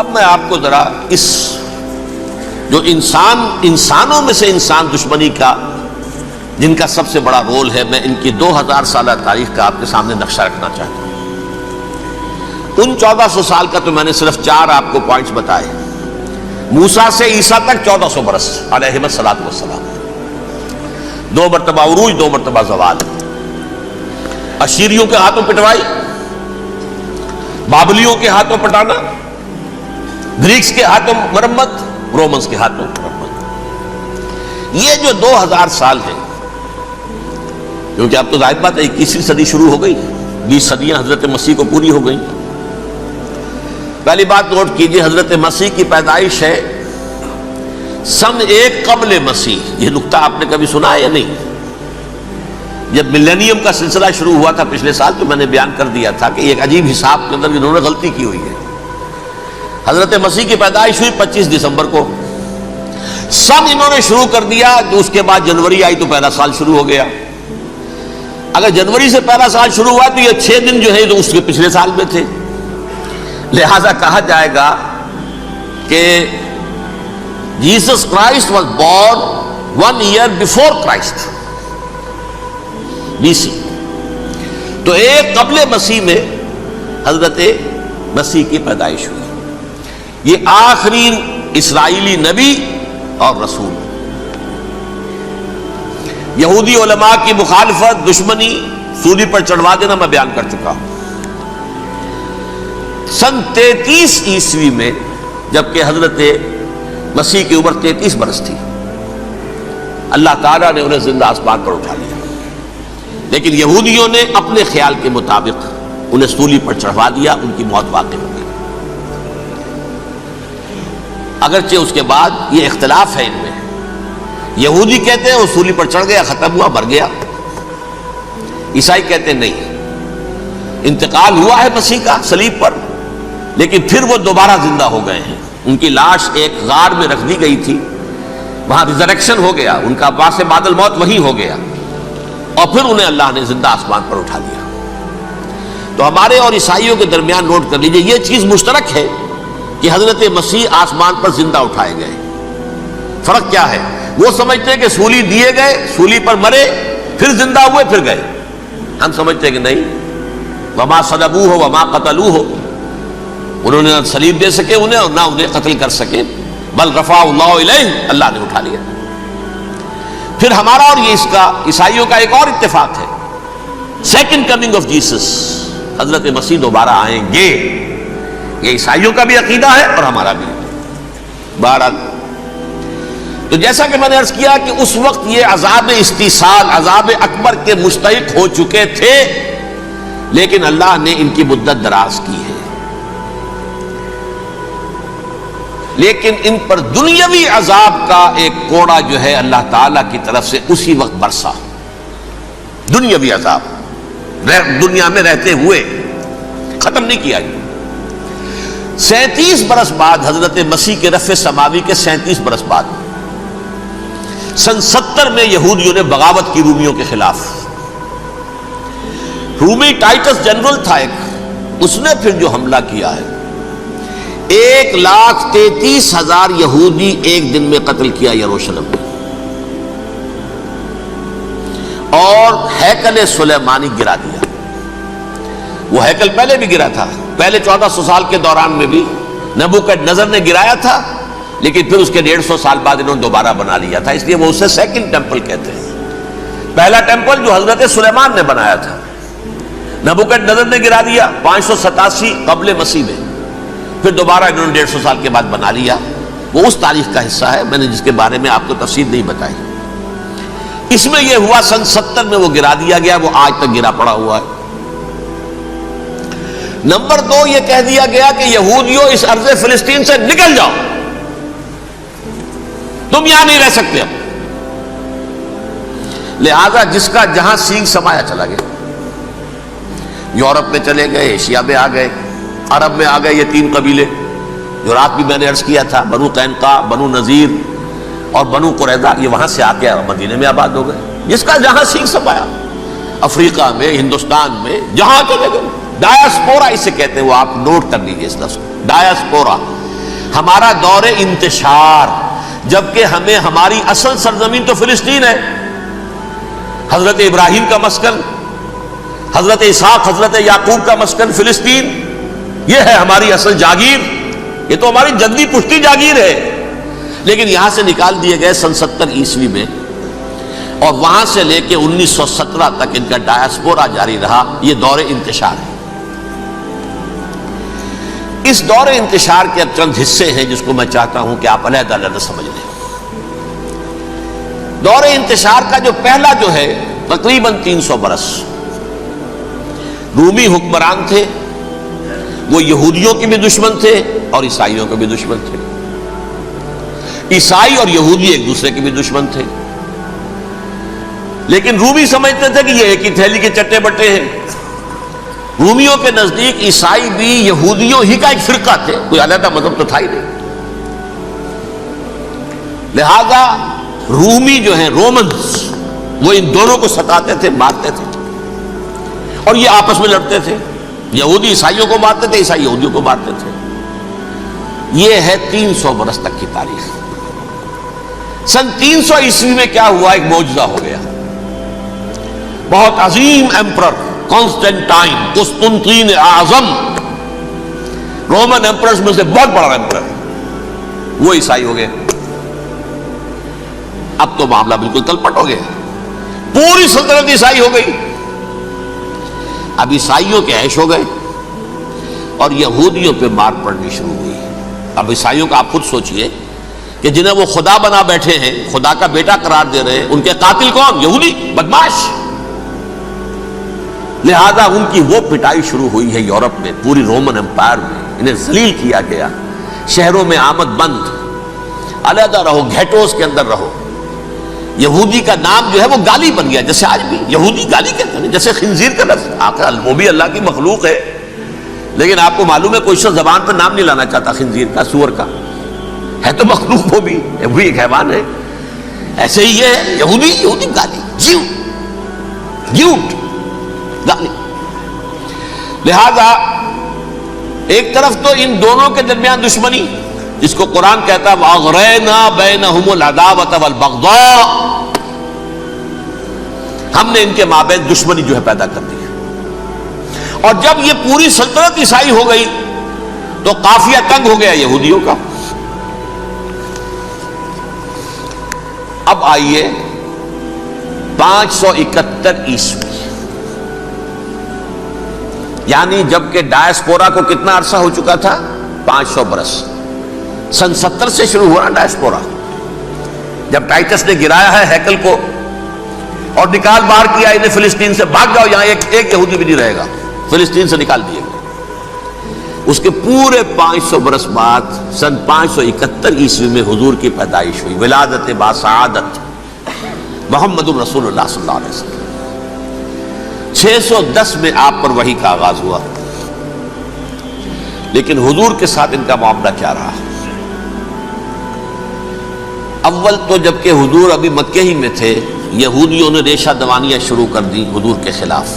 اب میں آپ کو ذرا اس جو انسانوں میں سے انسان دشمنی کا جن کا سب سے بڑا رول ہے، میں ان کی 2000 سالہ تاریخ کا آپ کے سامنے نقشہ رکھنا چاہتا ہوں۔ ان 1400 سال کا تو میں نے صرف 4 آپ کو پوائنٹس بتائے۔ موسیٰ سے عیسیٰ تک 1400 برس علیہ الصلوۃ والسلام، 2 مرتبہ عروج، 2 مرتبہ زوال، اشیریوں کے ہاتھوں پٹوائی، بابلیوں کے ہاتھوں پٹانا، گریکس کے ہاتھوں مرمت، رومنس کے ہاتھوں مرمت۔ یہ جو 2000 سال ہیں، کیونکہ اب تو ظاہر بات ہے 21ویں صدی شروع ہو گئی، 20 صدیاں حضرت مسیح کو پوری ہو گئی۔ پہلی بات نوٹ کیجئے، حضرت مسیح کی پیدائش ہے سن 1 قبل مسیح۔ یہ نقطہ آپ نے کبھی سنا ہے یا نہیں؟ جب ملینیم کا سلسلہ شروع ہوا تھا پچھلے سال، تو میں نے بیان کر دیا تھا کہ ایک عجیب حساب کے اندر انہوں نے غلطی کی ہوئی ہے۔ حضرت مسیح کی پیدائش ہوئی 25 دسمبر کو، سن انہوں نے شروع کر دیا، جو اس کے بعد جنوری آئی تو پہلا سال شروع ہو گیا۔ اگر جنوری سے پہلا سال شروع ہوا تو یہ 6 دن جو ہے تو اس کے پچھلے سال میں تھے، لہذا کہا جائے گا کہ Jesus Christ was born 1 year before Christ BC۔ تو 1 قبل مسیح میں حضرت مسیح کی پیدائش ہوئی۔ یہ آخری اسرائیلی نبی اور رسول۔ یہودی علماء کی مخالفت، دشمنی، سولی پر چڑھوا دینا میں بیان کر چکا ہوں۔ سن 33 عیسوی میں جبکہ حضرت مسیح کی عمر 33 برس تھی، اللہ تعالیٰ نے انہیں زندہ آسمان پر اٹھا لیا، لیکن یہودیوں نے اپنے خیال کے مطابق انہیں سولی پر چڑھوا دیا، ان کی موت واقع ہو گئی۔ اگرچہ اس کے بعد یہ اختلاف ہے ان میں، یہودی کہتے ہیں وہ سولی پر چڑھ گیا، ختم ہوا، مر گیا، عیسائی کہتے ہیں نہیں، انتقال ہوا ہے مسیح کا صلیب پر، لیکن پھر وہ دوبارہ زندہ ہو گئے ہیں۔ ان کی لاش ایک غار میں رکھ دی گئی تھی، وہاں ریزریکشن ہو گیا، ان کا باعث بعد الموت وہی ہو گیا، اور پھر انہیں اللہ نے زندہ آسمان پر اٹھا لیا۔ تو ہمارے اور عیسائیوں کے درمیان نوٹ کر لیجئے، یہ چیز مشترک ہے کہ حضرت مسیح آسمان پر زندہ اٹھائے گئے۔ فرق کیا ہے؟ وہ سمجھتے ہیں کہ سولی دیے گئے، سولی پر مرے، پھر زندہ ہوئے، پھر گئے۔ ہم سمجھتے ہیں کہ نہیں، وما صلبوہ وما قتلوہ، انہوں نے نہ صلیب دے سکے انہیں اور نہ انہیں قتل کر سکے، بل رفع اللہ الیہ، اللہ نے اٹھا لیا۔ پھر ہمارا اور یہ اس کا عیسائیوں کا ایک اور اتفاق ہے، سیکنڈ کمنگ آف جیسس، حضرت مسیح دوبارہ آئیں گے، یہ عیسائیوں کا بھی عقیدہ ہے اور ہمارا بھی۔ بہرحال تو جیسا کہ میں نے عرض کیا کہ اس وقت یہ عذاب استیصال، عذاب اکبر کے مستحق ہو چکے تھے، لیکن اللہ نے ان کی مدت دراز کی ہے، لیکن ان پر دنیاوی عذاب کا ایک کوڑا جو ہے اللہ تعالیٰ کی طرف سے اسی وقت برسا۔ دنیاوی عذاب دنیا میں رہتے ہوئے ختم نہیں کیا گیا۔ 37 برس بعد حضرت مسیح کے رفع سماوی کے 37 برس بعد سن 70 میں یہودیوں نے بغاوت کی رومیوں کے خلاف۔ رومی ٹائٹس جنرل تھا ایک، اس نے پھر جو حملہ کیا ہے، 1,33,000 یہودی ایک دن میں قتل کیا یروشلم میں، اور ہیکل سلیمانی گرا دیا۔ وہ ہیکل پہلے بھی گرا تھا، پہلے 1400 سال کے دوران میں بھی نبوکدنضر نے گرایا تھا، لیکن پھر اس کے 150 سال بعد انہوں نے دوبارہ بنا لیا تھا، اس لیے وہ اسے سیکنڈ ٹیمپل کہتے ہیں۔ پہلا ٹیمپل جو حضرت سلیمان نے بنایا تھا، نبوکدنضر نے گرا دیا 587 قبل مسیح میں، پھر دوبارہ انہوں نے 150 سال کے بعد بنا لیا۔ وہ اس تاریخ کا حصہ ہے، میں نے جس کے بارے میں آپ کو تفصیل نہیں بتائی۔ اس میں یہ ہوا سن 70 میں وہ گرا دیا گیا، وہ آج تک گرا پڑا ہوا ہے۔ نمبر 2، یہ کہہ دیا گیا کہ یہودیوں اس ارض فلسطین سے نکل جاؤ، تم یہاں نہیں رہ سکتے اب۔ لہذا جس کا جہاں سینگ سمایا چلا گیا، یورپ میں چلے گئے، ایشیا میں آ گئے، عرب میں آ گئے، یہ 3 قبیلے جو رات بھی میں نے عرض کیا تھا، بنو قینقاع، بنو نذیر اور بنو قریظہ، یہ وہاں سے آ کے مدینے میں آباد ہو گئے۔ جس کا جہاں سینگ سمایا، افریقہ میں، ہندوستان میں، جہاں چلے گئے، ڈایاسپورا اسے کہتے ہیں، وہ آپ نوٹ کر لیجیے اس لفظ کو، ڈایاسپورا، ہمارا دور انتشار، جبکہ ہمیں ہماری اصل سرزمین تو فلسطین ہے، حضرت ابراہیم کا مسکن، حضرت اسحاق حضرت یعقوب کا مسکن فلسطین، یہ ہے ہماری اصل جاگیر، یہ تو ہماری جدی پشتی جاگیر ہے، لیکن یہاں سے نکال دیے گئے سن 70 عیسوی میں، اور وہاں سے لے کے 1917 تک ان کا ڈایاسپورا جاری رہا۔ یہ دور انتشار ہے۔ اس دور انتشار کے اب چند حصے ہیں جس کو میں چاہتا ہوں کہ آپ علیحدہ علیحدہ سمجھ لیں۔ دور انتشار کا جو پہلا جو ہے تقریباً 300 برس رومی حکمران تھے، وہ یہودیوں کے بھی دشمن تھے اور عیسائیوں کے بھی دشمن تھے، عیسائی اور یہودی ایک دوسرے کے بھی دشمن تھے، لیکن رومی سمجھتے تھے کہ یہ ایک ہی تھیلی کے چٹے بٹے ہیں۔ رومیوں کے نزدیک عیسائی بھی یہودیوں ہی کا ایک فرقہ تھے، کوئی علیحدہ مذہب تو تھا ہی نہیں، لہذا رومی جو ہیں رومنز وہ ان دونوں کو ستاتے تھے، مارتے تھے، اور یہ آپس میں لڑتے تھے، یہودی عیسائیوں کو مارتے تھے، عیسائی یہودیوں کو مارتے تھے۔ یہ ہے 300 برس تک کی تاریخ۔ سن 300 عیسوی میں کیا ہوا؟ ایک معجزہ ہو گیا۔ بہت عظیم ایمپرر کانسٹینٹائن، قسطنطین اعظم، رومن ایمپررز میں سے بہت بڑا ایمپرر، وہ عیسائی ہو گئے۔ اب تو معاملہ بالکل تلپٹ ہو گیا، پوری سلطنت عیسائی ہو گئی۔ اب عیسائیوں کے عیش ہو گئے اور یہودیوں پہ مار پڑنی شروع ہوئی۔ اب عیسائیوں کا آپ خود سوچئے کہ جنہیں وہ خدا بنا بیٹھے ہیں، خدا کا بیٹا قرار دے رہے ہیں، ان کے قاتل کون؟ یہودی بدماش۔ لہذا ان کی وہ پٹائی شروع ہوئی ہے یورپ میں، پوری رومن امپائر میں، انہیں ذلیل کیا گیا، شہروں میں آمد بند، علیحدہ رہو، گھیٹوز کے اندر رہو۔ یہودی کا نام جو ہے وہ گالی بن گیا، جیسے آج بھی یہودی گالی کہتے ہیں، جیسے خنزیر کا لفظ، آخر وہ بھی اللہ کی مخلوق ہے، لیکن آپ کو معلوم ہے کوئی شخص زبان پہ نام نہیں لانا چاہتا خنزیر کا، سور کا، ہے تو مخلوق، وہ بھی ایک حیوان ہے۔ ایسے ہی یہ ہے یہودی، یہودی گالی، جیوٹ گالی۔ لہذا ایک طرف تو ان دونوں کے درمیان دشمنی، جس کو قرآن کہتا ہے وَأَغْرَيْنَا بَيْنَهُمُ الْعَدَاوَةَ وَالْبَغْضَاءَ، ہم نے ان کے مابین دشمنی جو ہے پیدا کر دی۔ اور جب یہ پوری سلطنت عیسائی ہو گئی تو قافیہ تنگ ہو گیا یہودیوں کا۔ اب آئیے 571 عیسوی، یعنی جبکہ ڈایاسپورا کو کتنا عرصہ ہو چکا تھا؟ 500 برس۔ سن 70 سے شروع ہوا نا ڈایاسپورا، جب ٹائٹس نے گرایا ہے ہیکل کو اور نکال باہر کیا انہیں فلسطین سے، بھاگ جاؤ یہاں ایک یہودی بھی نہیں رہے گا، فلسطین سے نکال دیے گئے۔ اس کے پورے 500 برس بعد سن 571 عیسوی میں حضور کی پیدائش ہوئی، ولادت باسعادت محمد الرسول اللہ صلی اللہ علیہ وسلم۔ 610 میں آپ پر وحی کا آغاز ہوا، لیکن حضور کے ساتھ ان کا معاملہ کیا رہا؟ اول تو جبکہ حضور ابھی مکے ہی میں تھے، یہودیوں نے ریشہ دوانیاں شروع کر دی حضور کے خلاف۔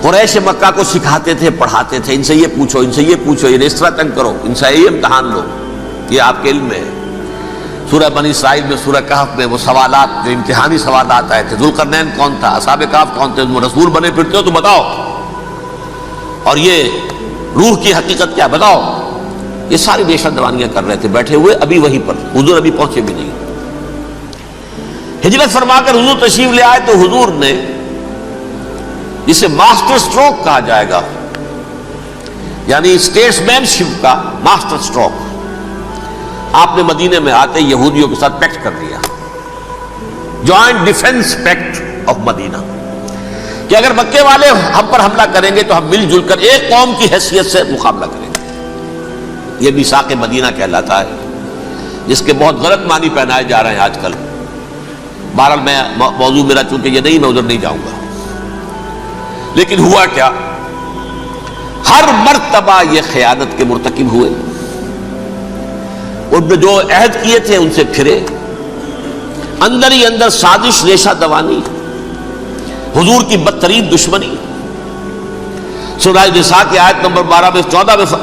قریش مکہ کو سکھاتے تھے، پڑھاتے تھے، ان سے یہ پوچھو، ان سے یہ پوچھو، یہ اس طرح تنگ کرو، ان سے یہ امتحان لو، یہ آپ کے علم میں ہے۔ سورہ بنی اسرائیل میں، سورہ کہف میں وہ سوالات جو امتحانی سوالات آئے تھے، ذوالقرنین کون تھا، اصحاب کہف کون تھے، تم رسول بنے پھرتے ہو تو بتاؤ، اور یہ روح کی حقیقت کیا بتاؤ، یہ ساری ریشہ دوانیاں کر رہے تھے بیٹھے ہوئے ابھی وہیں پر، حضور ابھی پہنچے بھی نہیں۔ ہجرت فرما کر حضور تشریف لے آئے تو حضور نے، جسے ماسٹر سٹروک کہا جائے گا، یعنی اسٹیٹس مین شپ کا ماسٹر سٹروک، آپ نے مدینے میں آتے یہودیوں کے ساتھ پیکٹ کر دیا، جوائنٹ ڈیفنس پیکٹ آف مدینہ، کہ اگر مکے والے ہم پر حملہ کریں گے تو ہم مل جل کر ایک قوم کی حیثیت سے مقابلہ کریں گے۔ یہ میثاق مدینہ کہلاتا ہے، جس کے بہت غلط معنی پہنائے جا رہے ہیں آج کل۔ بہرحال میں موضوع میرا چونکہ یہ نہیں، میں ادھر نہیں جاؤں گا، لیکن ہوا کیا؟ ہر مرتبہ یہ خیانت کے مرتکب ہوئے، ان نے جو عہد کیے تھے ان سے پھرے، اندر ہی اندر سازش، ریشہ دوانی، حضور کی بدترین دشمنی۔ سورہ نساء کی آیت نمبر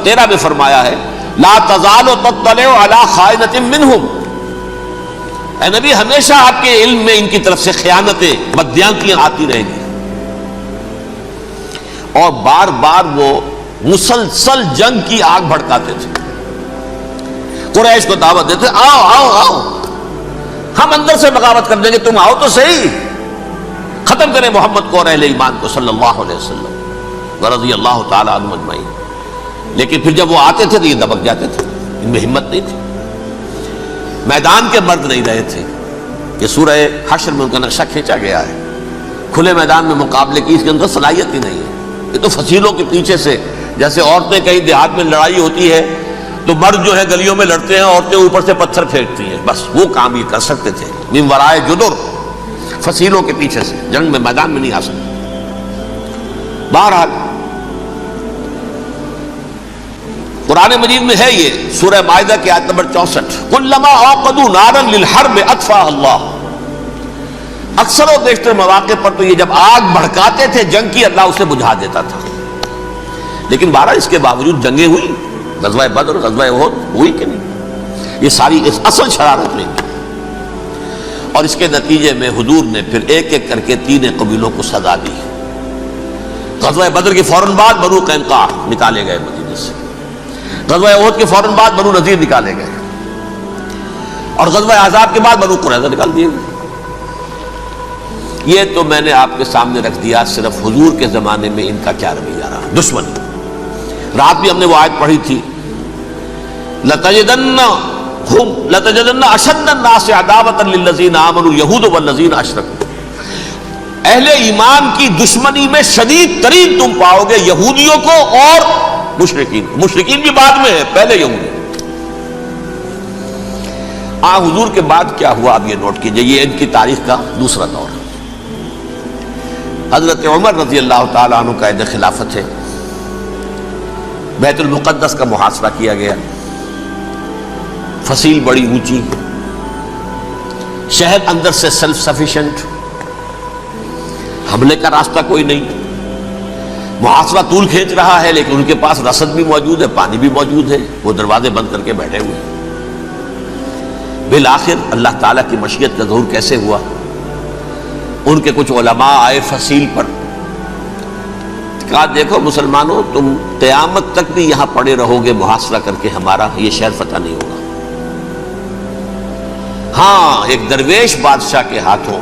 13 میں فرمایا ہے لا تزال تطلع علی خائنۃ منہم، اے نبی ہمیشہ آپ کے علم میں ان کی طرف سے خیانتیں، بددیانتیاں آتی رہیں گی. اور بار بار وہ مسلسل جنگ کی آگ بھڑکاتے تھے. قریش کو دعوت دیتے، آؤ آؤ آؤ، ہم اندر سے بغاوت کر دیں گے، تم آؤ تو صحیح، ختم کریں محمد کو اور اہل ایمان کو صلی اللہ علیہ وسلم ورضی اللہ تعالی عنہم اجمعین. لیکن پھر جب وہ آتے تھے تو یہ دبک جاتے تھے، ان میں ہمت نہیں تھی. میدان کے مرد نہیں رہے تھے. یہ سورہ حشر میں ان کا نقشہ کھینچا گیا ہے. کھلے میدان میں مقابلے کی اس کے اندر صلاحیت ہی نہیں ہے. یہ تو فصیلوں کے پیچھے سے، جیسے عورتیں کہیں دیہات میں لڑائی ہوتی ہے تو مرد جو ہے گلیوں میں لڑتے ہیں، عورتیں اوپر سے پتھر پھینکتی ہیں، بس وہ کام یہ کر سکتے تھے. من ورائے جدر، فصیلوں کے پیچھے سے، جنگ میں میدان میں نہیں آ سکتے. بہرحال قرآن مجید میں ہے یہ سورہ مائدہ کی آیت نمبر 64، کلما اوقدوا نارا للحرب اطفاها اللہ. اکثر و بیشتر مواقع پر تو یہ جب آگ بھڑکاتے تھے جنگ کی، اللہ اسے بجھا دیتا تھا. لیکن بہرحال اس کے باوجود جنگیں ہوئی، غزوہ بدر، غزوہ احد ہوئی کہ نہیں؟ یہ ساری اس اصل شرارت میں. اور اس کے نتیجے میں حضور نے پھر ایک ایک کر کے 3 قبیلوں کو سزا دی. غزوہ بدر کے فوراً بعد بنو قینقاع نکالے گئے مدینے سے، غزوہ احد کے فوراً بعد بنو نذیر نکالے گئے، اور غزوہ احزاب کے بعد بنو قریظہ نکال دیے گئے. یہ تو میں نے آپ کے سامنے رکھ دیا صرف حضور کے زمانے میں ان کا کیا رویہ رہا. دشمن، رات بھی ہم نے وہ آیت پڑھی تھی، لَتَجِدَنَّ أَشَدَّ النَّاسِ عَدَاوَةً لِلَّذِينَ آمَنُوا الْيَهُودُ وَالَّذِينَ أَشْرَكُوا. اہل ایمان کی دشمنی میں شدید ترین تم پاؤ گے یہودیوں کو اور مشرکین. مشرکین بھی بعد میں ہے، پہلے یہودی. حضور کے بعد کیا ہوا اب یہ نوٹ کیجئے، یہ ان کی تاریخ کا دوسرا دور ہے. حضرت عمر رضی اللہ تعالیٰ عنہ قائد خلافت ہے. بیت المقدس کا محاصرہ کیا گیا، فصیل بڑی اونچی، شہر اندر سے سیلف سفیشینٹ، حملے کا راستہ کوئی نہیں. محاصرہ طول کھینچ رہا ہے لیکن ان کے پاس رسد بھی موجود ہے، پانی بھی موجود ہے، وہ دروازے بند کر کے بیٹھے ہوئے. بالآخر اللہ تعالیٰ کی مشیت کا ظہور کیسے ہوا؟ ان کے کچھ علماء آئے فصیل پر، کہا دیکھو مسلمانوں، تم قیامت تک بھی یہاں پڑے رہو گے محاصرہ کر کے، ہمارا یہ شہر فتح نہیں ہوگا. ہاں ایک درویش بادشاہ کے ہاتھوں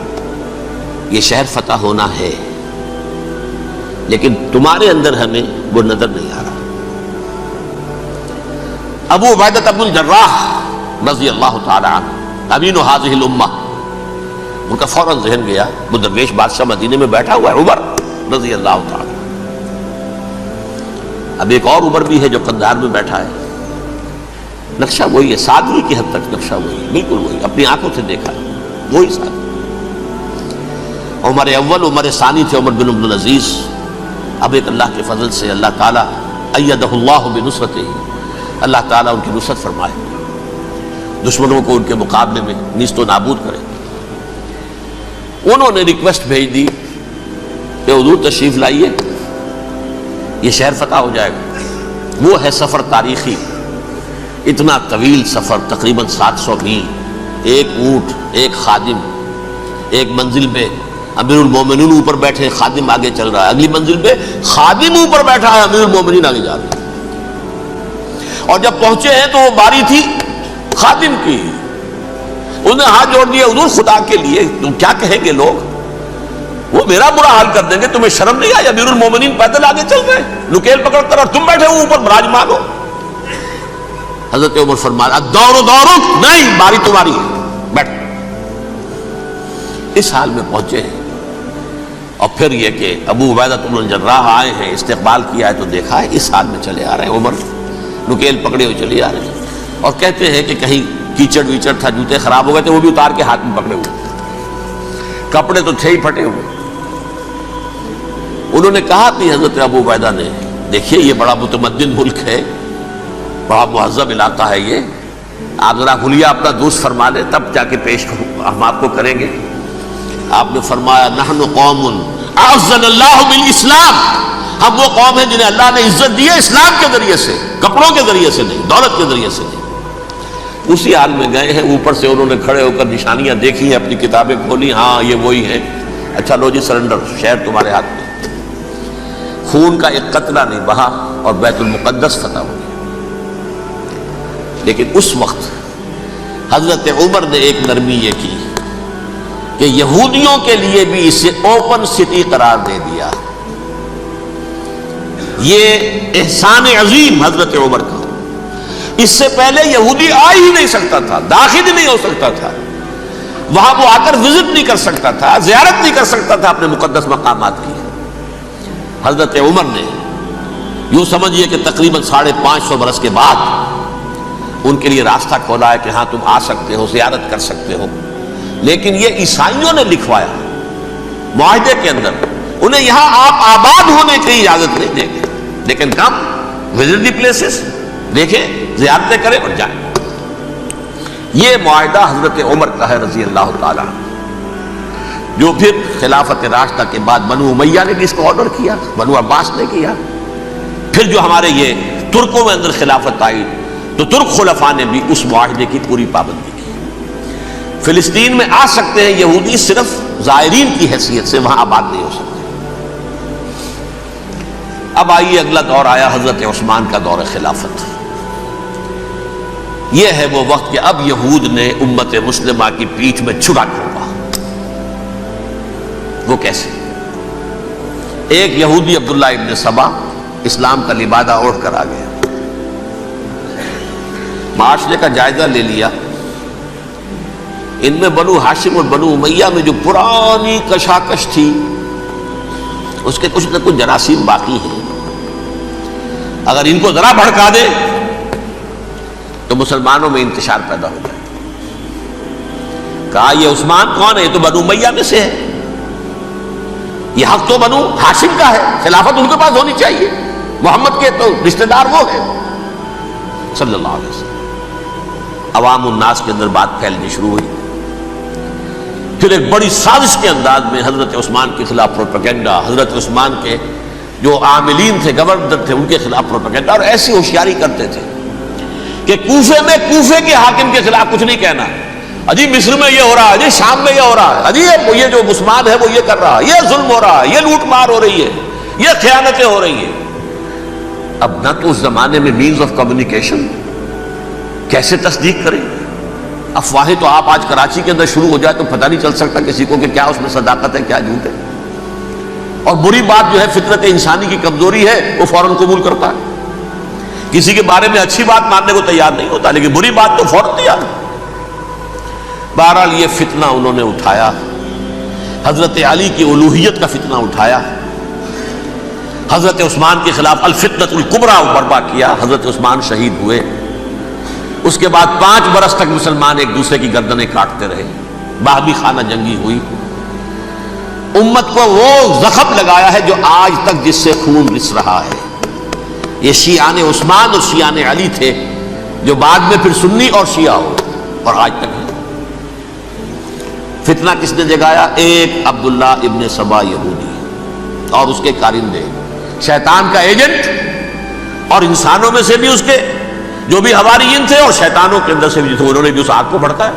یہ شہر فتح ہونا ہے، لیکن تمہارے اندر ہمیں وہ نظر نہیں آ رہا. ابو عبیدہ بن الجراح رضی اللہ تعالی عنہ، امین هذه الامہ، ان کا فوراً ذہن گیا وہ درویش بادشاہ مدینے میں بیٹھا ہوا ہے، عمر رضی اللہ تعالی. اب ایک اور عمر بھی ہے جو قندھار میں بیٹھا ہے. نقشہ وہی ہے، سادگی کی حد تک نقشہ وہی ہے، بالکل وہی، اپنی آنکھوں سے دیکھا وہی سادگی. عمر اول، عمر ثانی تھے عمر بن عبد العزیز. اب ایک اللہ کے فضل سے اللہ تعالیٰ ایدہ اللہ بنصرتہ، اللہ تعالیٰ ان کی نصرت فرمائے، دشمنوں کو ان کے مقابلے میں نیست و نابود کرے. انہوں نے ریکویسٹ بھیج دی کہ حضور تشریف لائیے، یہ شہر فتح ہو جائے گا. وہ ہے سفر تاریخی، اتنا طویل سفر، تقریباً 700 میل، ایک اونٹ، ایک خادم، ایک منزل پہ امیر المومنین اوپر بیٹھے، خادم آگے چل رہا ہے، اگلی منزل پہ خادم اوپر بیٹھا ہے، امیر المومنین آگے جا رہے ہیں. اور جب پہنچے ہیں تو وہ باری تھی خادم کی. انہوں نے ہاتھ جوڑ دیا، حضور خدا کے لیے تم کیا کہیں گے لوگ، وہ میرا برا حال کر دیں گے، تمہیں شرم نہیں آئی؟ امیر المومنین پیدل آگے چل رہے ہیں نکیل پکڑ کر، اور تم بیٹھے ہو اوپر براجمان ہو. حضرت عمر فرمایا الدور دورک، نہیں باری تمہاری ہے، بیٹھ. اس حال میں پہنچے ہیں. اور پھر یہ کہ ابو عبیدہ بن الجراح آئے ہیں، استقبال کیا ہے تو دیکھا ہے اس حال میں چلے آ رہے ہیں. عمر نکیل پکڑے ہوئے چلے آ رہے ہیں، اور کہتے ہیں کہ کہیں کیچڑ ویچڑ تھا، جوتے خراب ہو گئے تھے، وہ بھی اتار کے ہاتھ میں پکڑے ہوئے، کپڑے تو تھے ہی پھٹے ہوئے. انہوں نے کہا کہ حضرت ابو عبیدہ نے، دیکھیے یہ بڑا متمدن ملک ہے، بڑا مہذب علاقہ ہے، یہ آپ ذرا حلیہ اپنا دوست فرما لیں تب جا کے پیش ہم آپ کو کریں گے. آپ نے فرمایا نحن قوم اعزنا اللہ بالاسلام، ہم وہ قوم ہیں جنہیں اللہ نے عزت دی ہے اسلام کے ذریعے سے، کپڑوں کے ذریعے سے نہیں، دولت کے ذریعے سے نہیں۔ اسی حال میں گئے ہیں، اوپر سے انہوں نے کھڑے ہو کر نشانیاں دیکھی ہیں، اپنی کتابیں کھولی، ہاں یہ وہی ہیں، اچھا لو جی سرنڈر، شہر تمہارے ہاتھ میں۔ خون کا ایک قطرہ نہیں بہا اور بیت المقدس فتح ہو گیا۔ لیکن اس وقت حضرت عمر نے ایک نرمی یہ کی کہ یہودیوں کے لیے بھی اسے اوپن سٹی قرار دے دیا۔ یہ احسان عظیم حضرت عمر کا۔ اس سے پہلے یہودی آ ہی نہیں سکتا تھا، داخل ہی نہیں ہو سکتا تھا، وہاں وہ آ کر وزٹ نہیں کر سکتا تھا، زیارت نہیں کر سکتا تھا اپنے مقدس مقامات کی۔ حضرت عمر نے یوں سمجھیے کہ تقریباً 550 برس کے بعد ان کے لیے راستہ کھولا ہے کہ ہاں تم آ سکتے ہو، زیارت کر سکتے ہو۔ لیکن یہ عیسائیوں نے لکھوایا معاہدے کے اندر، انہیں یہاں آپ آباد ہونے کی اجازت نہیں دیں گے، لیکن کم وزٹ دی پلیسز، دیکھیں، زیارتیں کریں اور جائیں۔ یہ معاہدہ حضرت عمر کا ہے رضی اللہ تعالیٰ، جو پھر خلافت راشدہ کے بعد بنو امیہ نے بھی اس کو آرڈر کیا، بنو عباس نے کیا، پھر جو ہمارے یہ ترکوں میں اندر خلافت آئی تو ترک خلفاء نے بھی اس معاہدے کی پوری پابندی کی۔ فلسطین میں آ سکتے ہیں یہودی صرف زائرین کی حیثیت سے، وہاں آباد نہیں ہو سکتے۔ اب آئیے اگلا دور آیا حضرت عثمان کا دور خلافت۔ یہ ہے وہ وقت کہ اب یہود نے امت مسلمہ کی پیٹھ میں چھرا گھونپا۔ وہ کیسے؟ ایک یہودی عبداللہ ابن سبا اسلام کا لبادہ اوڑھ کر آ گیا، معاشرے کا جائزہ لے لیا، ان میں بنو ہاشم اور بنو امیہ میں جو پرانی کشاکش تھی اس کے کچھ نہ کچھ جراثیم باقی ہیں، اگر ان کو ذرا بھڑکا دے تو مسلمانوں میں انتشار پیدا ہو جائے۔ کہا یہ عثمان کون ہے؟ یہ تو بنو امیہ میں سے ہے، یہ حق تو بنو ہاشم کا ہے، خلافت ان کے پاس ہونی چاہیے، محمد کے تو رشتہ دار وہ ہے صلی اللہ علیہ وسلم۔ عوام الناس کے اندر بات پھیلنی شروع ہوئی، پھر ایک بڑی سازش کے انداز میں حضرت عثمان کے خلاف پروپیگنڈا، حضرت عثمان کے جو عاملین تھے، گورنر تھے، ان کے خلاف پروپیگنڈا، اور ایسی ہوشیاری کرتے تھے کہ کوفے میں کوفے کے حاکم کے خلاف کچھ نہیں کہنا، اجی مصر میں یہ ہو رہا ہے، اجی شام میں یہ ہو رہا ہے، اجی یہ جو عثمان ہے وہ یہ کر رہا ہے، یہ ظلم ہو رہا ہے، یہ لوٹ مار ہو رہی ہے، یہ خیانتیں ہو رہی ہیں۔ اب نہ تو اس زمانے میں مینز آف کمیونیکیشن، کیسے تصدیق کریں؟ افواہیں تو آپ آج کراچی کے اندر شروع ہو جائے تو پتہ نہیں چل سکتا کسی کو کہ کیا اس میں صداقت ہے کیا جھوٹ ہے، اور بری بات جو ہے فطرت انسانی کی کمزوری ہے وہ فوراً قبول کرتا ہے، کسی کے بارے میں اچھی بات ماننے کو تیار نہیں ہوتا لیکن بری بات تو فوراً تیار ہے۔ بہرحال یہ فتنہ انہوں نے اٹھایا، حضرت علی کی الوہیت کا فتنہ اٹھایا، حضرت عثمان کے خلاف الفتنۃ الکبریٰ برپا کیا، حضرت عثمان شہید ہوئے۔ اس کے بعد 5 برس تک مسلمان ایک دوسرے کی گردنیں کاٹتے رہے، باہمی خانہ جنگی ہوئی، امت کو وہ زخم لگایا ہے جو آج تک جس سے خون رس رہا ہے۔ یہ شیعان عثمان اور شیعان علی تھے جو بعد میں پھر سنی اور شیعہ ہو اور آج تک ہے۔ فتنہ کس نے جگایا؟ ایک عبداللہ ابن سبا یہودی اور اس کے کارندے، شیطان کا ایجنٹ، اور انسانوں میں سے بھی اس کے جو بھی حواریین تھے اور شیطانوں کے اندر سے بھی تھے، انہوں نے بھی اس آگ کو بھڑکایا۔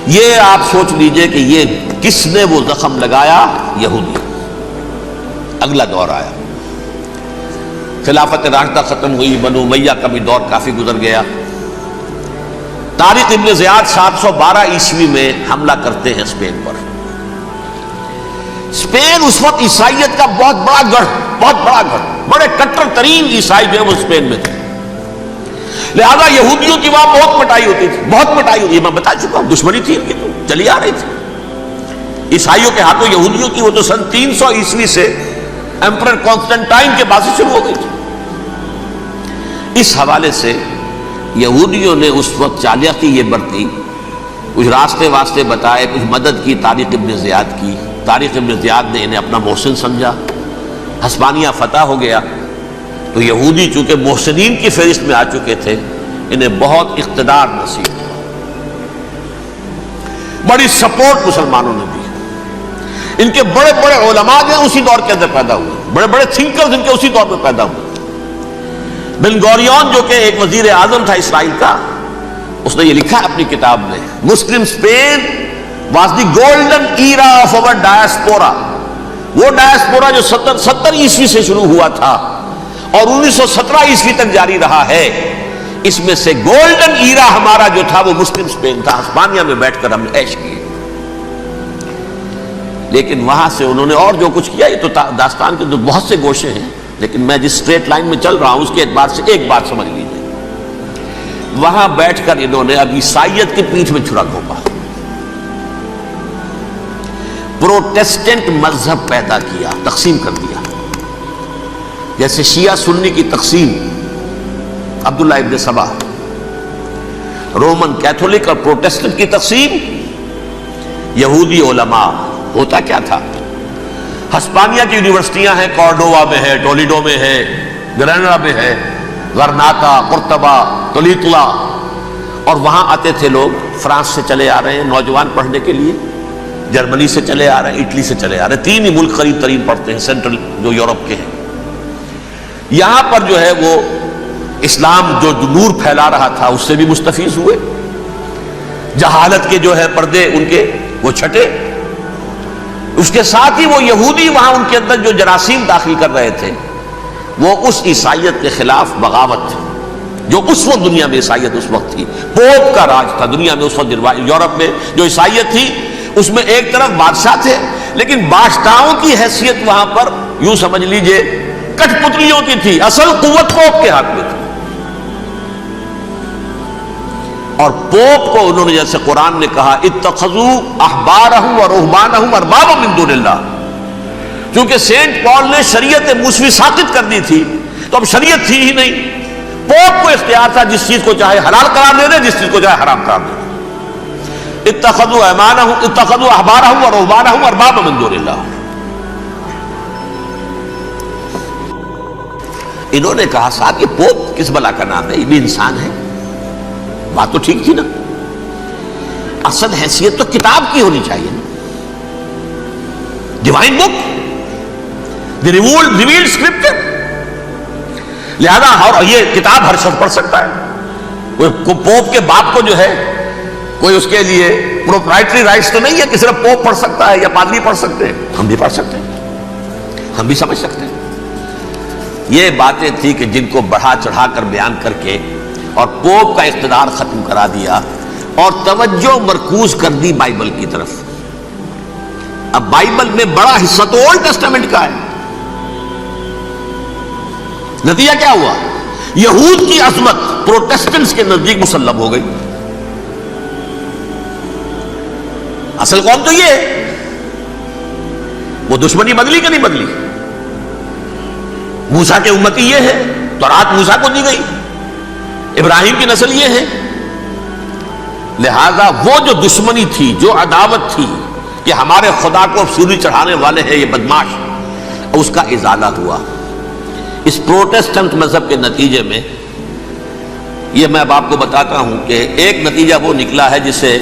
یہ آپ سوچ لیجئے کہ یہ کس نے وہ زخم لگایا؟ یہودی۔ اگلا دور آیا، خلافت راشدہ ختم ہوئی، بنو امیہ کا بھی دور کافی گزر گیا۔ طارق ابن زیاد 712 عیسوی میں حملہ کرتے ہیں اسپین پر۔ اسپین اس وقت عیسائیت کا بہت بڑا گڑھ، بڑے کٹر ترین عیسائی جو ہے وہ اسپین میں تھے، لہذا یہودیوں کی وہاں بہت پٹائی ہوتی تھی، میں بتا چکا ہوں، دشمنی تھی ان کی تو چلی آ رہی تھی عیسائیوں کے ہاتھوں یہودیوں کی، وہ تو سن 300 عیسوی سے ایمپرر کانسٹنٹائن کے بعد سے شروع ہو گئی تھی۔ اس حوالے سے یہودیوں نے اس وقت چالاکی یہ برتی، کچھ راستے واسطے بتائے، کچھ مدد کی طارق ابن زیاد کی۔ طارق ابن زیاد نے انہیں اپنا محسن سمجھا، ہسپانیہ فتح ہو گیا تو یہودی چونکہ محسنین کی فہرست میں آ چکے تھے، انہیں بہت اقتدار نصیب ہوا، بڑی سپورٹ مسلمانوں نے دی۔ ان کے بڑے بڑے علماء جو ہیں اسی دور کے اندر پیدا ہوئے، بڑے بڑے تھنکرز ان کے اسی دور میں پیدا ہوئے۔ بن گوریون جو کہ ایک وزیر اعظم تھا اسرائیل کا، اس نے یہ لکھا اپنی کتاب میں، Muslim Spain was the golden era of our diaspora, وہ ڈائسپورا جو 70 عیسوی سے شروع ہوا تھا اور 1917 عیسوی تک جاری رہا ہے، اس میں سے گولڈن ایرا ہمارا جو تھا وہ مسلم اسپین تھا۔ ہسپانیہ میں بیٹھ کر ہم نے عیش کیے، لیکن وہاں سے انہوں نے اور جو کچھ کیا، یہ تو داستان کے تو بہت سے گوشے ہیں، لیکن میں جس اسٹریٹ لائن میں چل رہا ہوں اس کے اعتبار سے ایک بات سمجھ لیجیے، وہاں بیٹھ کر انہوں نے اب عیسائیت کی پیٹھ میں چھرا گھونپا، پروٹیسٹنٹ مذہب پیدا کیا، تقسیم کر دیا، جیسے شیعہ سنی کی تقسیم، عبداللہ ابن سبا، رومن کیتھولک اور پروٹیسٹنٹ کی تقسیم، یہودی علماء۔ ہوتا کیا تھا، ہسپانیہ کی یونیورسٹیاں ہیں، کارڈووا میں ہے، ٹولیڈو میں ہے، گریناڈا میں ہے، غرناطہ، قرطبہ، تولیتلا، اور وہاں آتے تھے لوگ، فرانس سے چلے آ رہے ہیں نوجوان پڑھنے کے لیے، جرمنی سے چلے آ رہے ہیں، اٹلی سے چلے آ رہے ہیں، تین ہی ملک قریب ترین پڑھتے ہیں سینٹرل جو یورپ کے ہیں۔ یہاں پر جو ہے وہ اسلام جو نور پھیلا رہا تھا اس سے بھی مستفیض ہوئے، جہالت کے جو ہے پردے ان کے وہ چھٹے، اس کے ساتھ ہی وہ یہودی وہاں ان کے اندر جو جراثیم داخل کر رہے تھے وہ اس عیسائیت کے خلاف بغاوت، جو اس وقت دنیا میں عیسائیت اس وقت تھی، پوپ کا راج تھا دنیا میں اس وقت، یورپ میں جو عیسائیت تھی اس میں ایک طرف بادشاہ تھے، لیکن بادشاہوں کی حیثیت وہاں پر یوں سمجھ لیجئے کٹ پتلیوں کی تھی، اصل قوت پوپ کے ہاتھ میں تھی۔ اور پوپ کو انہوں نے جیسے قرآن نے کہا اتخذوا احبارهم ورهبانهم اربابا من دون اللہ، چونکہ سینٹ پال نے شریعت موسوی ساقط کر دی تھی تو اب شریعت تھی ہی نہیں، پوپ کو اختیار تھا جس چیز کو چاہے حلال قرار دے دے، جس چیز کو چاہے حرام قرار دے دے۔ اتخذوا احبارهم ورهبانهم اربابا من دون اللہ۔ انہوں نے کہا صاحب یہ پوپ کس بلا کا نام ہے، یہ بھی انسان ہے، بات تو ٹھیک تھی نا، اصل حیثیت تو کتاب کی ہونی چاہیے نا، ڈیوائن بک، دی ریویلڈ اسکرپچر، لہذا اور یہ کتاب ہر شخص پڑھ سکتا ہے، کوئی پوپ کے باپ کو جو ہے کوئی اس کے لیے پروپرائٹری رائٹس تو نہیں ہے کہ صرف پوپ پڑھ سکتا ہے یا پادری پڑھ سکتے ہیں، ہم بھی پڑھ سکتے ہیں، ہم بھی سمجھ سکتے ہیں۔ یہ باتیں تھی کہ جن کو بڑھا چڑھا کر بیان کر کے اور پوپ کا اقتدار ختم کرا دیا اور توجہ مرکوز کر دی بائبل کی طرف۔ اب بائبل میں بڑا حصہ تو اولڈ ٹیسٹامنٹ کا ہے، نتیجہ کیا ہوا، یہود کی عظمت پروٹیسٹنٹس کے نزدیک مسلم ہو گئی۔ اصل قوم تو یہ ہے، وہ دشمنی بدلی کہ نہیں بدلی، موسیٰ کے امتی یہ ہے، تورات موسیٰ کو دی گئی، ابراہیم کی نسل یہ ہے، لہذا وہ جو دشمنی تھی، جو عداوت تھی کہ ہمارے خدا کو سولی چڑھانے والے ہیں یہ بدماش، اس کا ازالہ ہوا اس پروٹیسٹنٹ مذہب کے نتیجے میں۔ یہ میں اب آپ کو بتاتا ہوں کہ ایک نتیجہ وہ نکلا ہے جسے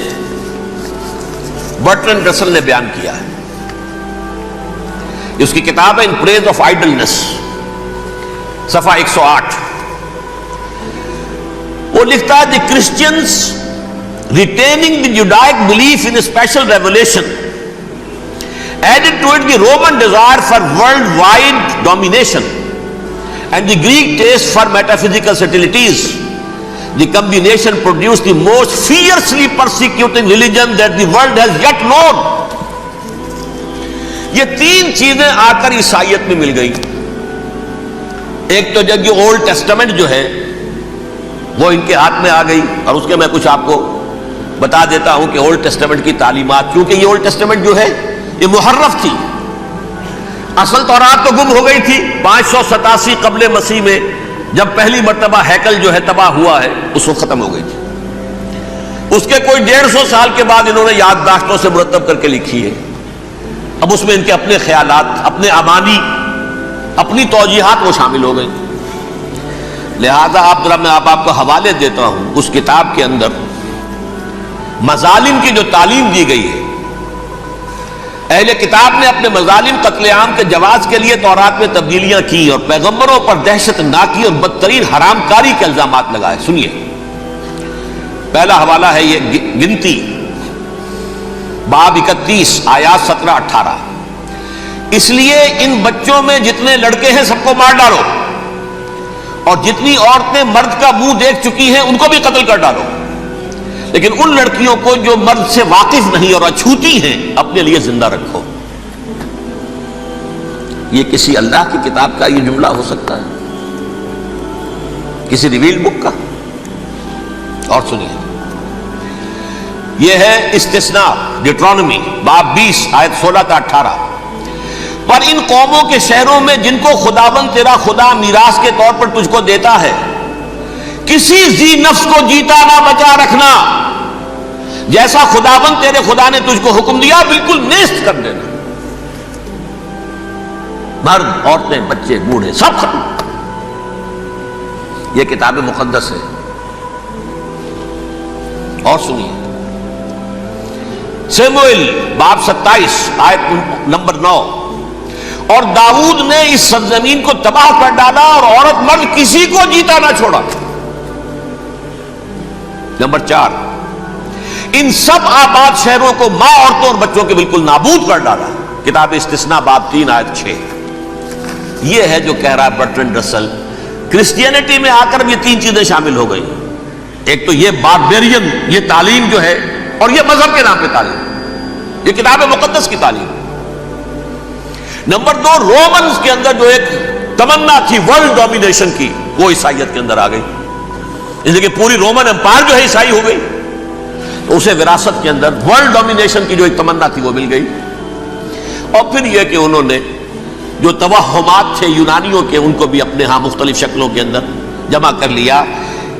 برٹرنڈ رسل نے بیان کیا ہے، اس کی کتاب ہے ان پریز آف آئیڈلنس، صفحہ 108۔ وہ لکھتا ہے the Christians retaining the Judaic belief in special revelation added to it the Roman desire for world wide domination and the Greek taste for metaphysical subtleties. The combination produced the most fiercely persecuting religion that the world has yet known۔ یہ تین چیزیں آ کر عیسائیت میں مل گئی، ایک تو جب یہ اولڈ ٹیسٹمنٹ جو ہے وہ ان کے ہاتھ میں آ گئی، اور اس کے میں کچھ آپ کو بتا دیتا ہوں کہ اولڈ ٹیسٹمنٹ کی تعلیمات، کیونکہ یہ اولڈ ٹیسٹمنٹ جو ہے یہ محرف تھی، اصل تورات تو گم ہو گئی تھی 587 قبل مسیح میں، جب پہلی مرتبہ ہیکل جو ہے تباہ ہوا ہے اس وقت ختم ہو گئی تھی، اس کے کوئی 150 سال کے بعد انہوں نے یادداشتوں سے مرتب کر کے لکھی ہے، اب اس میں ان کے اپنے خیالات، اپنے امانی، اپنی توجیحات وہ شامل ہو گئی۔ لہذا میں آپ کو حوالے دیتا ہوں، اس کتاب کے اندر مظالم کی جو تعلیم دی گئی ہے، اہل کتاب نے اپنے مظالم قتل عام کے جواز کے لیے تورات میں تبدیلیاں کی اور پیغمبروں پر دہشت ناکی اور بدترین حرام کاری کے الزامات لگائے. سنیے، پہلا حوالہ ہے یہ گنتی باب 31 آیات 17-18. اس لیے ان بچوں میں جتنے لڑکے ہیں سب کو مار ڈالو، اور جتنی عورتیں مرد کا منہ دیکھ چکی ہیں ان کو بھی قتل کر ڈالو، لیکن ان لڑکیوں کو جو مرد سے واقف نہیں اور اچھوتی ہیں اپنے لیے زندہ رکھو. یہ کسی اللہ کی کتاب کا یہ جملہ ہو سکتا ہے؟ کسی ریویل بک کا؟ اور سنیے، یہ ہے استثناء ڈیٹرانومی باب 20 آیت 16-18. پر ان قوموں کے شہروں میں جن کو خداوند تیرا خدا میراث کے طور پر تجھ کو دیتا ہے، کسی ذی نفس کو جیتا نہ بچا رکھنا، جیسا خداوند تیرے خدا نے تجھ کو حکم دیا بالکل نیست کر دینا. مرد، عورتیں، بچے، بوڑھے سب ختم. یہ کتاب مقدس ہے. اور سنیے، سموئیل باب 27 آیت نمبر 9. اور داؤد نے اس سرزمین کو تباہ کر ڈالا اور عورت مرد کسی کو جیتا نہ چھوڑا. نمبر 4، ان سب آباد شہروں کو ماں، عورتوں اور بچوں کے بالکل نابود کر ڈالا. کتاب استثناء باب 3 آیت 6. یہ ہے جو کہہ رہا ہے برٹرنڈ رسل، کرسچینٹی میں آ کر بھی یہ تین چیزیں شامل ہو گئی. ایک تو یہ باربیرین یہ تعلیم جو ہے، اور یہ مذہب کے نام پہ تعلیم، یہ کتاب مقدس کی تعلیم. نمبر 2، رومنز کے اندر جو ایک تمنا تھی ورلڈ ڈومینیشن کی، وہ عیسائیت کے اندر آ گئی. اس لیے کہ پوری رومن امپائر جو ہے عیسائی ہو گئی، تو اسے وراثت کے اندر ورلڈ ڈومینیشن کی جو ایک تمنا تھی وہ مل گئی. اور پھر یہ کہ انہوں نے جو توہمات تھے یونانیوں کے، ان کو بھی اپنے ہاں مختلف شکلوں کے اندر جمع کر لیا.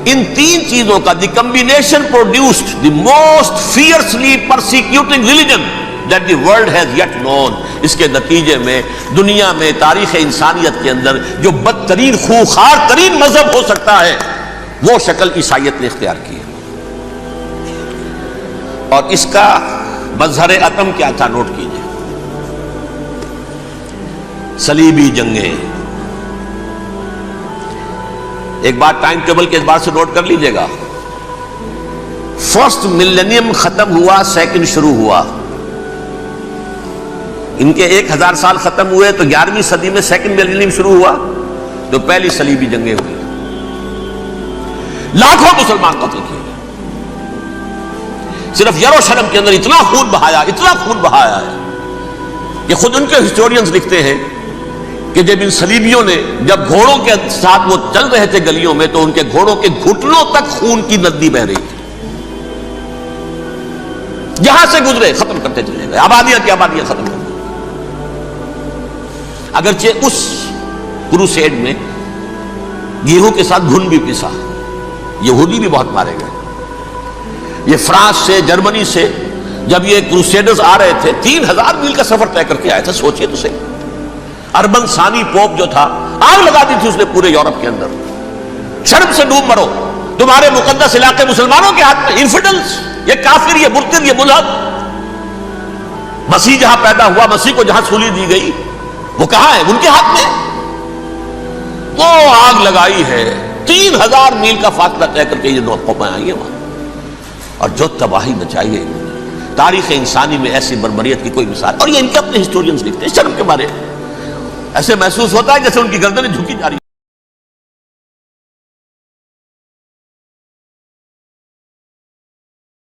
ان تین چیزوں کا the combination produced the most fiercely persecuting religion that the world has yet known. اس کے نتیجے میں دنیا میں تاریخ انسانیت کے اندر جو بدترین خوخار ترین مذہب ہو سکتا ہے وہ شکل عیسائیت نے اختیار کی. اور اس کا مظہر عتم کیا تھا نوٹ کیجئے، صلیبی جنگیں. ایک بات ٹائم ٹیبل کے اعتبار سے نوٹ کر لیجئے گا. فرسٹ ملینیم ختم ہوا، سیکنڈ شروع ہوا. ان کے 1000 سال ختم ہوئے تو 11ویں صدی میں سیکنڈ ملینیم شروع ہوا، تو پہلی صلیبی جنگیں ہوئی. لاکھوں مسلمان قتل کیے گئے. صرف یروشلم کے اندر اتنا خون بہایا ہے کہ خود ان کے ہسٹورینز لکھتے ہیں کہ جب ان صلیبیوں نے جب گھوڑوں کے ساتھ وہ چل رہے تھے گلیوں میں، تو ان کے گھوڑوں کے گھٹنوں تک خون کی ندی بہ رہی تھی. جہاں سے گزرے ختم کرتے چلے گئے، آبادیاں کی آبادیاں ختم کر دی. اگرچہ اس کروسیڈ میں گیہوں کے ساتھ گھن بھی پیسا، یہودی بھی بہت مارے گئے. یہ فرانس سے، جرمنی سے جب یہ کروسیڈرز آ رہے تھے 3000 میل کا سفر طے کر کے آئے تھے. سوچئے تو صحیح، اربن ثانی پوپ جو تھا آگ لگا دی تھی اس نے پورے یورپ کے اندر. شرم سے ڈوب مرو، تمہارے مقدس علاقے مسلمانوں کے ہاتھ میں. انفیڈلز، یہ کافر، یہ مرتد، یہ ملحد. مسیح جہاں پیدا ہوا، مسیح کو جہاں سولی دی گئی، وہ کہاں ہے؟ ان کے ہاتھ میں. وہ آگ لگائی ہے، 3000 میل کا فاصلہ طے کر کے یہ نو قومیں آئی ہیں وہاں، اور جو تباہی مچائی ہے انہوں نے. تاریخ انسانی میں ایسی بربریت کی کوئی مثال. اور یہ ان کے اپنے ہسٹورینز لکھتے ہیں. شرم کے بارے ایسے محسوس ہوتا ہے جیسے ان کی گردنیں جھکی جا رہی ہیں.